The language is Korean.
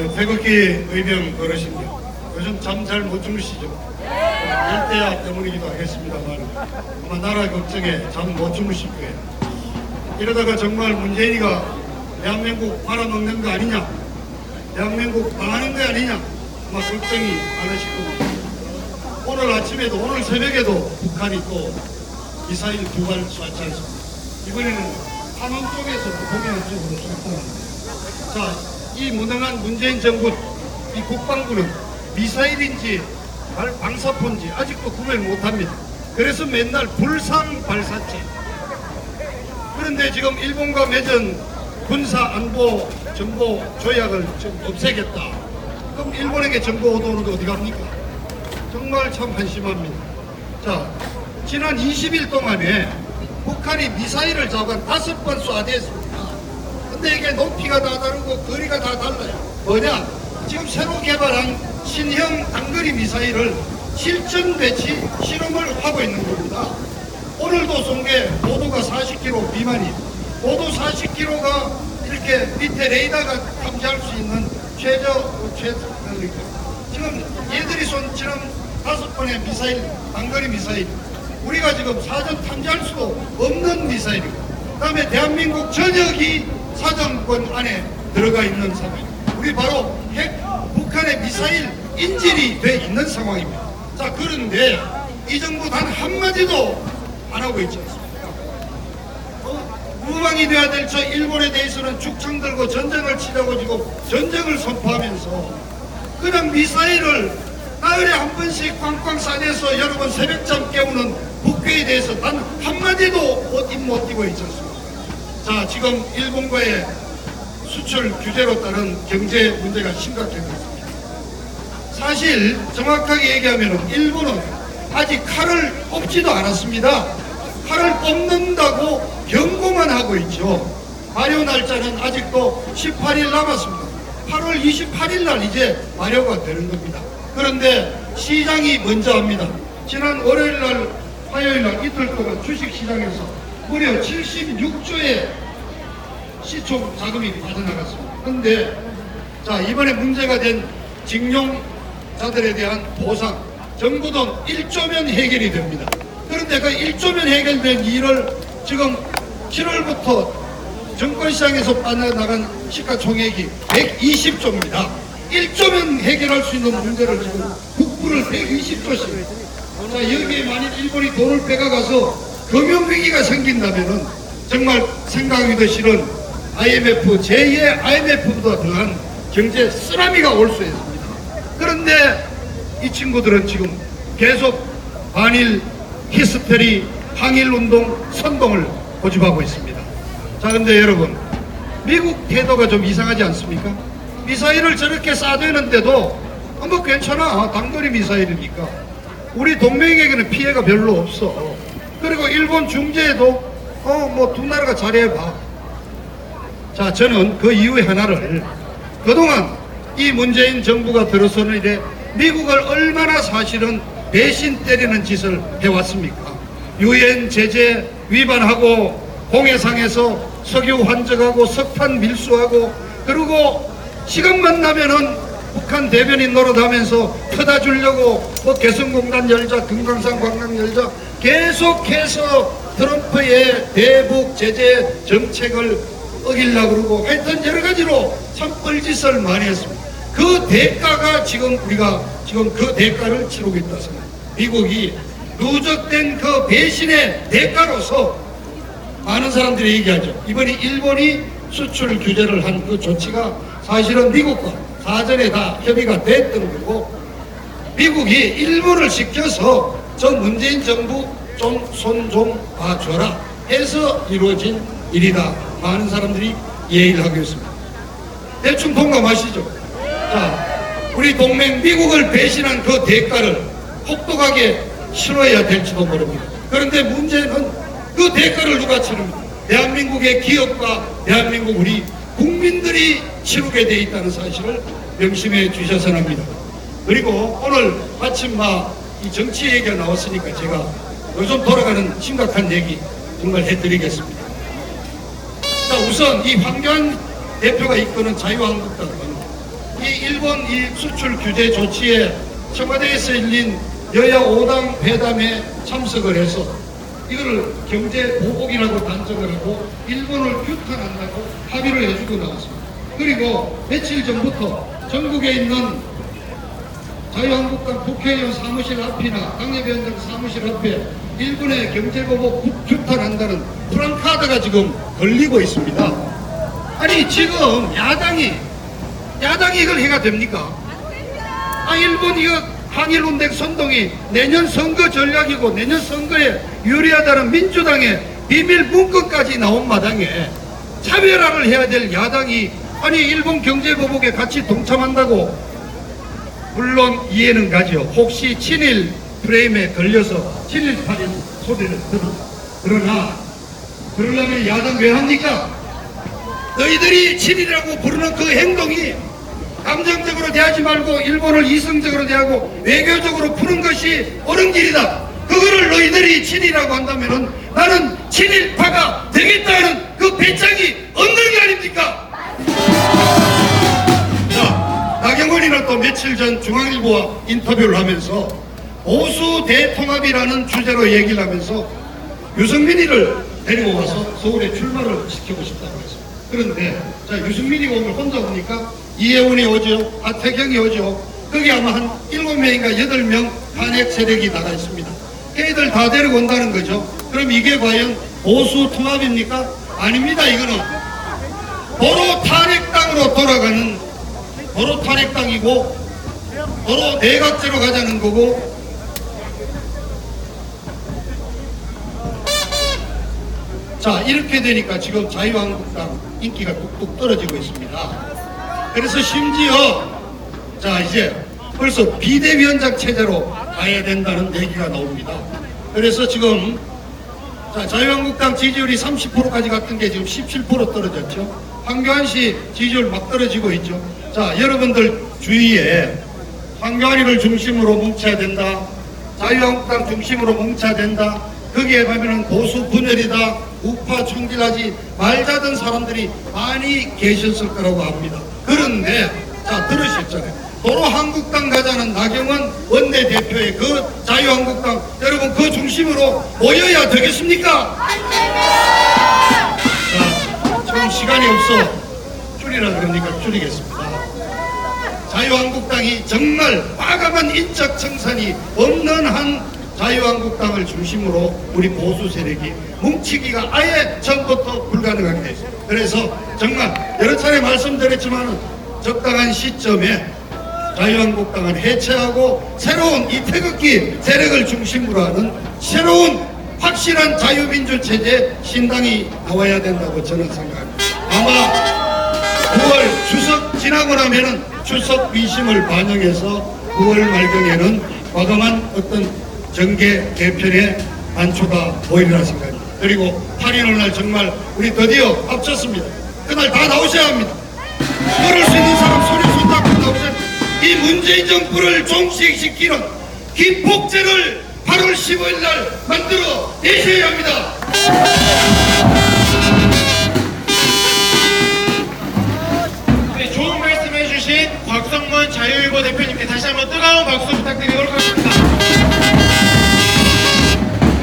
태극기 의병 어르신들 요즘 잠 잘 못 주무시죠? 일대야 때문이기도 하겠습니다만 아마 나라 걱정에 잠 못 주무실 거예요. 이러다가 정말 문재인이가 대한민국 팔아먹는 거 아니냐, 대한민국 망하는 거 아니냐 아마 걱정이 많으실 겁니다. 오늘 아침에도 오늘 새벽에도 북한이 또 미사일 2발 쐈지 않습니까? 이번에는 한원 쪽에서 동해안 쪽으로 쐈다는. 자, 이 무능한 문재인 정부, 이 국방부는 미사일인지 방사포인지 아직도 구별 못합니다. 그래서 맨날 불상 발사체. 그런데 지금 일본과 맺은 군사 안보 정보 조약을 좀 없애겠다. 그럼 일본에게 정보 오도는 어디 갑니까? 정말 참 한심합니다. 자, 지난 20일 동안에 북한이 미사일을 자관 5번 쏴대했습니다. 근데 이게 높이가 다 다르고 거리가 다 달라요. 뭐냐? 지금 새로 개발한 신형 단거리 미사일을 실전 배치 실험을 하고 있는 겁니다. 오늘도 쏜 게 고도가 40km 미만이에요. 고도 40km가 이렇게 밑에 레이더가 탐지할 수 있는 지금 얘들이 쏜 지난 5번의 미사일, 단거리 미사일, 우리가 지금 사전 탐지할 수도 없는 미사일이고, 그 다음에 대한민국 전역이 사정권 안에 들어가 있는 상황. 우리 바로 북한의 미사일 인질이 돼 있는 상황입니다. 자, 그런데 이 정부 단 한마디도 안 하고 있지 않습니까? 무방이 돼야 될 저 일본에 대해서는 죽창 들고 전쟁을 치자고 지금 전쟁을 선포하면서 그냥 미사일을 나흘에 한 번씩 꽝꽝 싸내서 여러분 새벽잠 깨우는 북괴에 대해서 단 한마디도 못 띄고 있지 않습니까? 자, 지금 일본과의 수출 규제로 따른 경제 문제가 심각해지고 있습니다. 사실 정확하게 얘기하면 일본은 아직 칼을 뽑지도 않았습니다. 칼을 뽑는다고 경고만 하고 있죠. 발효 날짜는 아직도 18일 남았습니다. 8월 28일 날 이제 발효가 되는 겁니다. 그런데 시장이 먼저 합니다. 지난 월요일 날, 화요일 날 이틀 동안 주식시장에서 무려 76조의 시총 자금이 빠져나갔습니다. 그런데 자, 이번에 문제가 된 징용자들에 대한 보상, 정부 돈 1조면 해결이 됩니다. 그런데 그 1조면 해결된 일을 지금 7월부터 정권시장에서 빠져나간 시가총액이 120조입니다. 1조면 해결할 수 있는 문제를 지금 국부를 120조씩. 자, 여기에 만약 일본이 돈을 빼가가서 금융위기가 생긴다면은 정말 생각하기도 싫은 IMF, 제2의 IMF보다 더한 경제 쓰나미가 올 수 있습니다. 그런데 이 친구들은 지금 계속 반일 히스테리, 항일운동, 선동을 고집하고 있습니다. 자, 근데 여러분, 미국 태도가 좀 이상하지 않습니까? 미사일을 저렇게 쏴대는데도 뭐 괜찮아, 단거리 미사일이니까 우리 동맹에게는 피해가 별로 없어. 그리고 일본 중재에도 뭐 두 나라가 잘해봐. 자, 저는 그 이유의 하나를, 그동안 이 문재인 정부가 들어서는 이래 미국을 얼마나 사실은 배신 때리는 짓을 해왔습니까? 유엔 제재 위반하고 공해상에서 석유 환적하고 석탄 밀수하고, 그리고 시간만 나면은 북한 대변인 노릇하면서 퍼다 주려고 뭐 개성공단 열자, 금강산 관광 열자, 계속해서 트럼프의 대북 제재 정책을 어기려고 그러고 하여튼 여러 가지로 참 뻘짓을 많이 했습니다. 그 대가가 지금 우리가 지금 그 대가를 치르고 있다 생각합니다. 미국이 누적된 그 배신의 대가로서 많은 사람들이 얘기하죠. 이번에 일본이 수출 규제를 한 그 조치가 사실은 미국과 사전에 다 협의가 됐던 거고, 미국이 일본을 시켜서 저 문재인 정부 좀 손 좀 봐줘라 해서 이루어진 일이다. 많은 사람들이 얘기를 하고 있습니다. 대충 공감하시죠? 자, 우리 동맹 미국을 배신한 그 대가를 혹독하게 치러야 될지도 모릅니다. 그런데 문제는 그 대가를 누가 치릅니까? 대한민국의 기업과 대한민국 우리 국민들이 치르게 돼 있다는 사실을 명심해 주셔서 합니다. 그리고 오늘 마침 이 정치 얘기가 나왔으니까 제가 요즘 돌아가는 심각한 얘기 정말 해드리겠습니다. 자, 우선 이 황교안 대표가 이끄는 자유한국당은 이 일본 이 수출 규제 조치에 청와대에서 열린 여야 5당 회담에 참석을 해서 이거를 경제 보복이라고 단정을 하고 일본을 규탄한다고 합의를 해주고 나왔습니다. 그리고 며칠 전부터 전국에 있는 자유한국당 국회의원 사무실 앞이나 당협위원장 사무실 앞에 일본의 경제보복 규탄한다는 프랑카드가 지금 걸리고 있습니다. 아니 지금 야당이 이걸 해가 됩니까? 일본 이거 항일운동 선동이 내년 선거 전략이고 내년 선거에 유리하다는 민주당의 비밀 문건까지 나온 마당에 차별화를 해야 될 야당이 일본 경제보복에 같이 동참한다고 물론 이해는 가죠. 혹시 친일 프레임에 걸려서 친일파인 소리를 그러나 그러려면 야당 왜 합니까? 너희들이 친일이라고 부르는 그 행동이 감정적으로 대하지 말고 일본을 이성적으로 대하고 외교적으로 푸는 것이 옳은 길이다. 그거를 너희들이 친일이라고 한다면 나는 친일파가 되겠다는 그 배짱이 없는 게 아닙니까? 자, 나경원이는 또 며칠 전 중앙일보와 인터뷰를 하면서 보수 대통합이라는 주제로 얘기를 하면서 유승민이를 데리고 와서 서울에 출마를 시키고 싶다고 했습니다. 그런데 자, 유승민이가 오늘 혼자 오니까 이혜원이 오죠, 하태경이 오죠. 거기 아마 한 7명인가 8명 탄핵 세력이 나가 있습니다. 걔들 다 데리고 온다는 거죠. 그럼 이게 과연 보수 통합입니까? 아닙니다. 이거는 도로 탄핵당으로 돌아가는 도로 탄핵당이고 도로 내각제로 가자는 거고 자 이렇게 되니까 지금 자유한국당 인기가 뚝뚝 떨어지고 있습니다. 그래서 심지어 자 이제 벌써 비대위원장 체제로 가야 된다는 얘기가 나옵니다. 그래서 지금 자 자유한국당 지지율이 30%까지 갔던 게 지금 17% 떨어졌죠. 황교안씨 지지율 막 떨어지고 있죠. 자 여러분들 주위에 황교안이를 중심으로 뭉쳐야 된다, 자유한국당 중심으로 뭉쳐야 된다, 거기에 가면은 보수 분열이다, 우파 총질하지 말자던 사람들이 많이 계셨을 거라고 합니다. 그런데 자 들으셨잖아요. 도로 한국당 가자는 나경원 원내대표의 그 자유한국당 여러분 그 중심으로 모여야 되겠습니까? 자 지금 시간이 없어 줄이라 그러니까 줄이겠습니다. 자유한국당이 정말 과감한 인적 청산이 없는 한 자유한국당을 중심으로 우리 보수 세력이 뭉치기가 아예 전부터 불가능하게 됐습니다. 그래서 정말 여러 차례 말씀드렸지만 적당한 시점에 자유한국당을 해체하고 새로운 이 태극기 세력을 중심으로 하는 새로운 확실한 자유민주체제 신당이 나와야 된다고 저는 생각합니다. 아마 9월 추석 지나고 나면은 추석 위심을 반영해서 9월 말경에는 과감한 어떤 정계 개편의 단초가 보이리라 생각합니다. 그리고 8일 날 정말 우리 드디어 합쳤습니다. 그날 다 나오셔야 합니다. 그럴 수 있는 사람 소리 손 닦고 나오셔야 합니다. 이 문재인 정부를 종식시키는 김폭제를 8월 15일 날 만들어